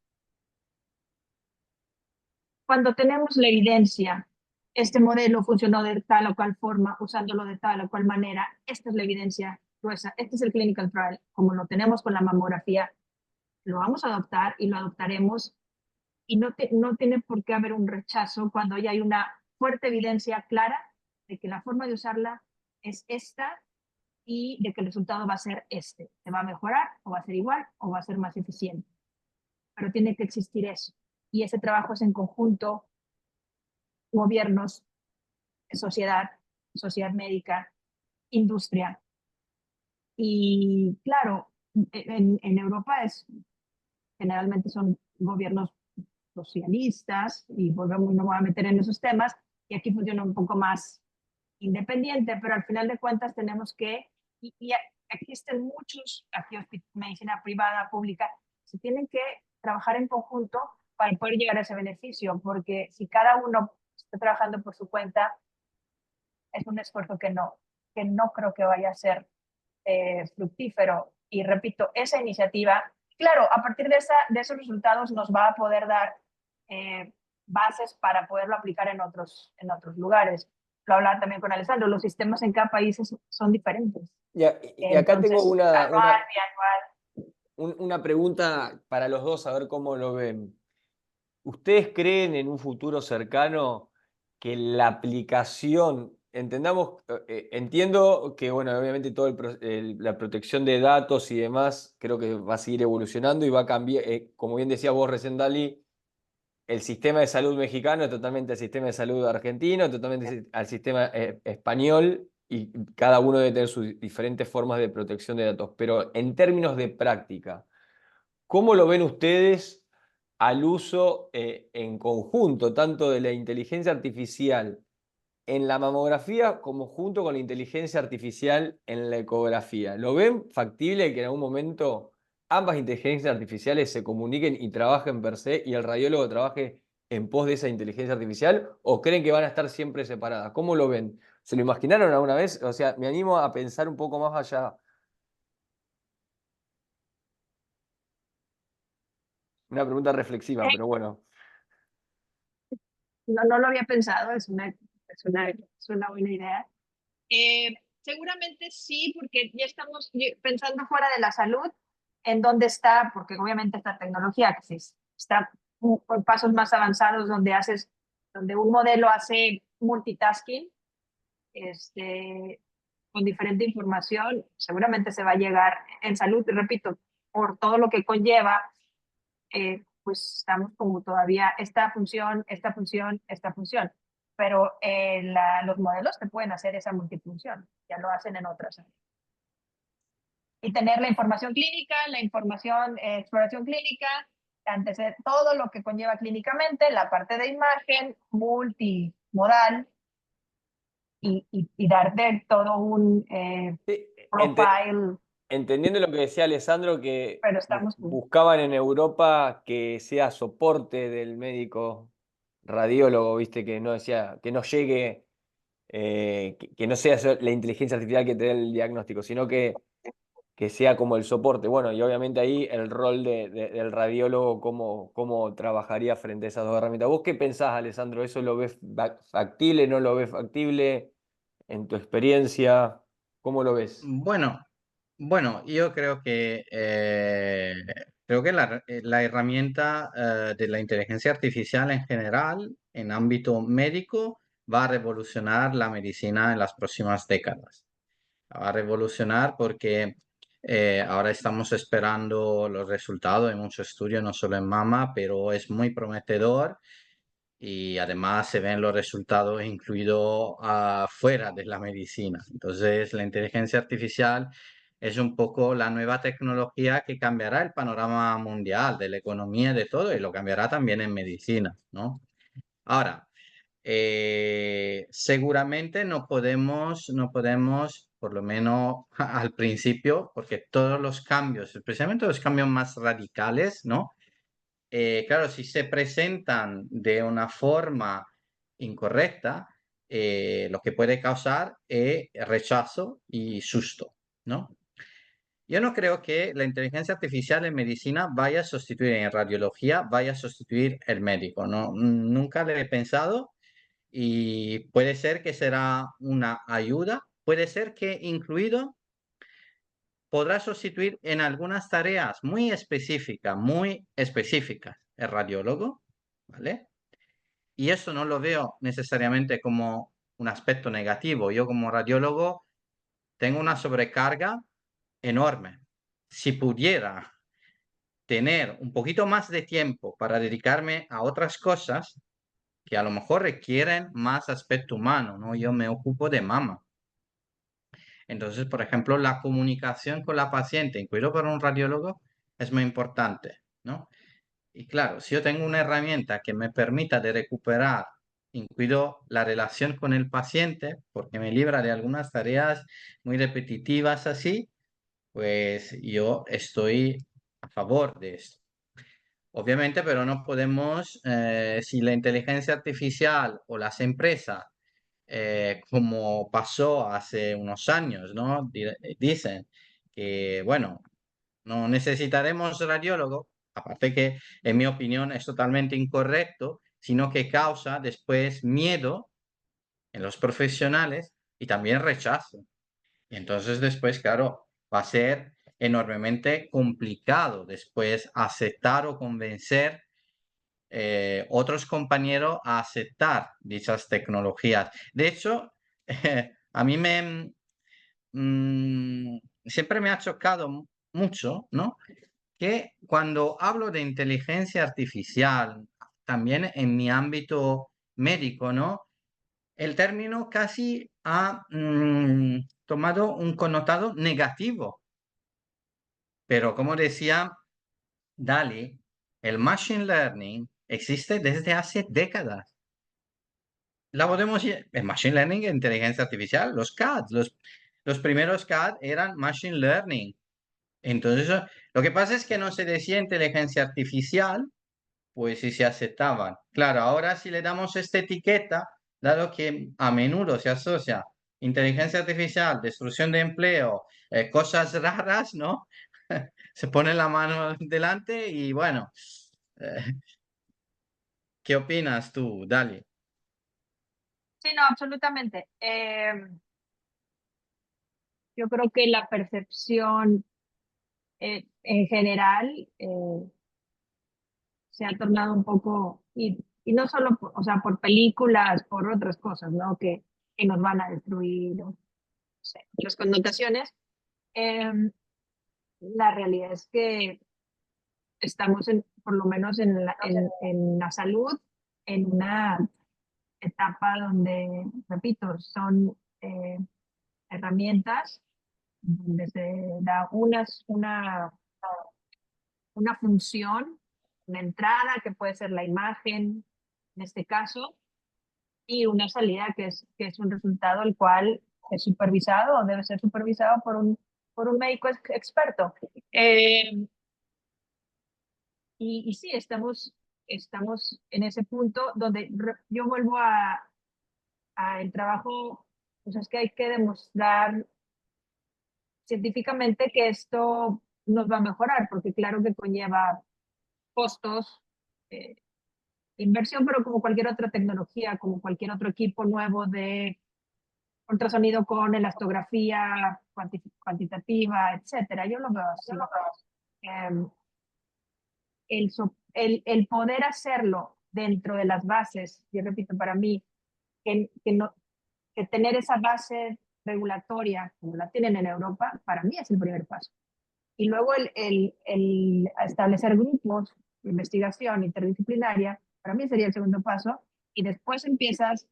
cuando tenemos la evidencia, este modelo funcionó de tal o cual forma, usándolo de tal o cual manera, esta es la evidencia gruesa, este es el clinical trial, como lo tenemos con la mamografía, lo vamos a adoptar y lo adoptaremos, y no tiene por qué haber un rechazo cuando ya hay una fuerte evidencia clara de que la forma de usarla es esta y de que el resultado va a ser este. ¿Se va a mejorar o va a ser igual o va a ser más eficiente? Pero tiene que existir eso. Y ese trabajo es en conjunto, gobiernos, sociedad médica, industria. Y claro, en Europa generalmente son gobiernos socialistas, y volvemos, no voy a meter en esos temas, y aquí funciona un poco más independiente, pero al final de cuentas tenemos que, y existen muchos, aquí medicina privada, pública, se tienen que trabajar en conjunto para poder llegar a ese beneficio, porque si cada uno está trabajando por su cuenta, es un esfuerzo que no creo que vaya a ser fructífero. Y repito, esa iniciativa, claro, a partir de esos resultados nos va a poder dar bases para poderlo aplicar en otros lugares. Lo hablaba también con Alessandro, los sistemas en cada país son diferentes. Y acá tengo Entonces, anual, bianual. una pregunta para los dos, a ver cómo lo ven. ¿Ustedes creen en un futuro cercano que la aplicación, entiendo que, bueno, obviamente la protección de datos y demás, creo que va a seguir evolucionando y va a cambiar, como bien decía vos recién, Dali, el sistema de salud mexicano es totalmente el sistema de salud argentino, totalmente al sistema español, y cada uno debe tener sus diferentes formas de protección de datos. Pero en términos de práctica, ¿cómo lo ven ustedes al uso en conjunto, tanto de la inteligencia artificial en la mamografía como junto con la inteligencia artificial en la ecografía? ¿Lo ven factible que en algún momento ambas inteligencias artificiales se comuniquen y trabajen per se y el radiólogo trabaje en pos de esa inteligencia artificial? ¿O creen que van a estar siempre separadas? ¿Cómo lo ven? ¿Se lo imaginaron alguna vez? O sea, me animo a pensar un poco más allá. Una pregunta reflexiva, pero bueno. No lo había pensado, es una buena idea. Seguramente sí, porque ya estamos pensando fuera de la salud, en dónde está, porque obviamente esta tecnología que sí está con pasos más avanzados, donde un modelo hace multitasking, con diferente información, seguramente se va a llegar en salud, repito, por todo lo que conlleva, pues estamos como todavía esta función, esta función. Pero los modelos te pueden hacer esa multifunción, ya lo hacen en otras áreas. Y tener la información clínica, la información, exploración clínica, todo lo que conlleva clínicamente, la parte de imagen, multimodal, y darte todo un Sí, profile, entendiendo lo que decía Alessandro, que pero estamos... buscaban en Europa que sea soporte del médico radiólogo, viste, que no decía, que no llegue, que no sea la inteligencia artificial que te dé el diagnóstico, sino que sea como el soporte. Bueno, y obviamente ahí el rol del radiólogo, cómo trabajaría frente a esas dos herramientas. ¿Vos qué pensás, Alessandro? ¿Eso lo ves factible, no lo ves factible? En tu experiencia, ¿cómo lo ves? Bueno, bueno, yo creo que la herramienta de la inteligencia artificial en general, en ámbito médico, va a revolucionar la medicina en las próximas décadas. Va a revolucionar porque ahora estamos esperando los resultados de muchos estudios, no solo en mama, pero es muy prometedor y además se ven los resultados incluido fuera de la medicina. Entonces, la inteligencia artificial es un poco la nueva tecnología que cambiará el panorama mundial de la economía, de todo, y lo cambiará también en medicina, ¿no? Ahora, seguramente no podemos, por lo menos al principio, porque todos los cambios, especialmente los cambios más radicales, ¿no? Claro, si se presentan de una forma incorrecta, lo que puede causar es rechazo y susto, ¿no? Yo no creo que la inteligencia artificial en medicina vaya a sustituir, en radiología, vaya a sustituir el médico, ¿no? Nunca lo he pensado y puede ser que será una ayuda, puede ser que incluido podrá sustituir en algunas tareas muy específicas, el radiólogo, ¿vale? Y eso no lo veo necesariamente como un aspecto negativo. Yo como radiólogo tengo una sobrecarga enorme. Si pudiera tener un poquito más de tiempo para dedicarme a otras cosas que a lo mejor requieren más aspecto humano, ¿no? Yo me ocupo de mama. Entonces, por ejemplo, la comunicación con la paciente, incluido por un radiólogo, es muy importante, ¿no? Y claro, si yo tengo una herramienta que me permita de recuperar, incluido la relación con el paciente, porque me libra de algunas tareas muy repetitivas así, pues yo estoy a favor de esto. Obviamente, pero no podemos, si la inteligencia artificial o las empresas como pasó hace unos años, ¿no? Dicen que, bueno, no necesitaremos radiólogo, aparte que en mi opinión es totalmente incorrecto. sino que causa después miedo en los profesionales y también rechazo. Y entonces después, claro, va a ser enormemente complicado después aceptar o convencer otros compañeros a aceptar dichas tecnologías. De hecho, a mí siempre me ha chocado mucho, ¿no? Que cuando hablo de inteligencia artificial, también en mi ámbito médico, ¿no? El término casi ha tomado un connotado negativo. Pero como decía Dali, el machine learning existe desde hace décadas. El machine learning, inteligencia artificial, los CAD, los primeros CAD eran machine learning. Entonces, lo que pasa es que no se decía inteligencia artificial, pues si se aceptaban. Claro, ahora si le damos esta etiqueta, dado que a menudo se asocia inteligencia artificial, destrucción de empleo, cosas raras, ¿no? Se pone la mano delante y bueno, eh, ¿qué opinas tú, Dali? Sí, no, absolutamente. Yo creo que la percepción en general se ha tornado un poco, y no solo por, o sea, por películas, por otras cosas, ¿no? Que nos van a destruir, o, no sé, otras connotaciones. Em, la realidad es que estamos, por lo menos en la salud, en una etapa donde, repito, son herramientas donde se da una función, una entrada que puede ser la imagen, en este caso, y una salida que es un resultado el cual es supervisado o debe ser supervisado por un médico experto. Y sí, estamos en ese punto donde yo vuelvo a el trabajo, pues es que hay que demostrar científicamente que esto nos va a mejorar, porque claro que conlleva costos, eh, inversión, pero como cualquier otra tecnología, como cualquier otro equipo nuevo de ultrasonido con elastografía cuantitativa, etcétera. Yo lo veo así. Eh, el poder hacerlo dentro de las bases, yo repito, para mí, no, que tener esa base regulatoria como la tienen en Europa, para mí es el primer paso. Y luego el establecer grupos de investigación interdisciplinaria, para mí sería el segundo paso. Y después empiezas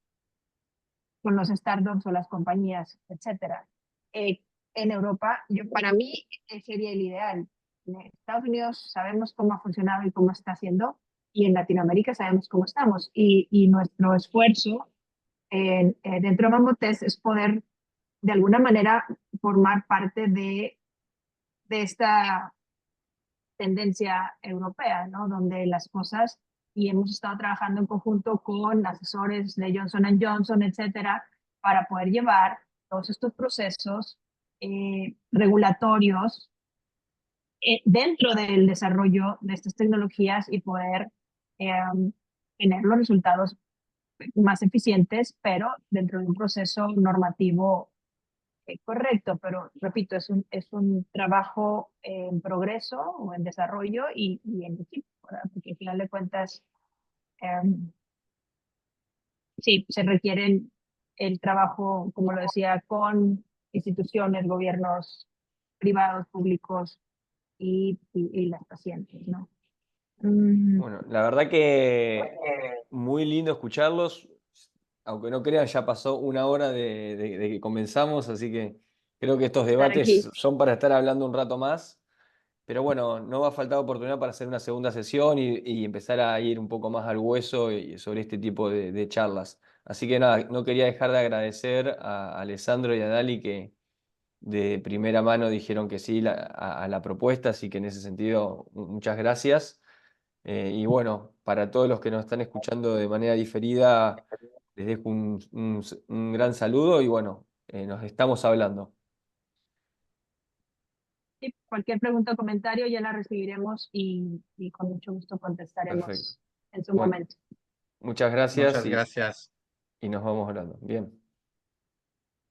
con los startups o las compañías, etcétera. En Europa, para mí sería el ideal. En Estados Unidos sabemos cómo ha funcionado y cómo está haciendo, y en Latinoamérica sabemos cómo estamos. Y nuestro esfuerzo dentro de Mamotest es poder, de alguna manera, formar parte de esta tendencia europea, ¿no? Donde las cosas, y hemos estado trabajando en conjunto con asesores de Johnson Johnson, etcétera, para poder llevar todos estos procesos regulatorios dentro del desarrollo de estas tecnologías y poder eh, tener los resultados más eficientes, pero dentro de un proceso normativo correcto, pero repito, es un trabajo en progreso o en desarrollo y en equipo, ¿verdad? Porque al final de cuentas, sí, se requieren el trabajo, como lo decía, con instituciones, gobiernos privados, públicos y las pacientes, ¿no? Mm, Bueno, la verdad que muy lindo escucharlos. Aunque no crean, ya pasó una hora de que comenzamos, así que creo que estos estar aquí. debates son para estar hablando un rato más. Pero bueno, no va a faltar oportunidad para hacer una segunda sesión y empezar a ir un poco más al hueso y sobre este tipo de charlas. Así que nada, no quería dejar de agradecer a Alessandro y a Dali que de primera mano dijeron que sí a la propuesta, así que en ese sentido, muchas gracias. Y bueno, para todos los que nos están escuchando de manera diferida, les dejo un gran saludo y bueno, nos estamos hablando. Sí, cualquier pregunta o comentario ya la recibiremos y con mucho gusto Perfecto. contestaremos en su Bueno, momento. Muchas gracias Muchas gracias. y nos vamos hablando. Bien.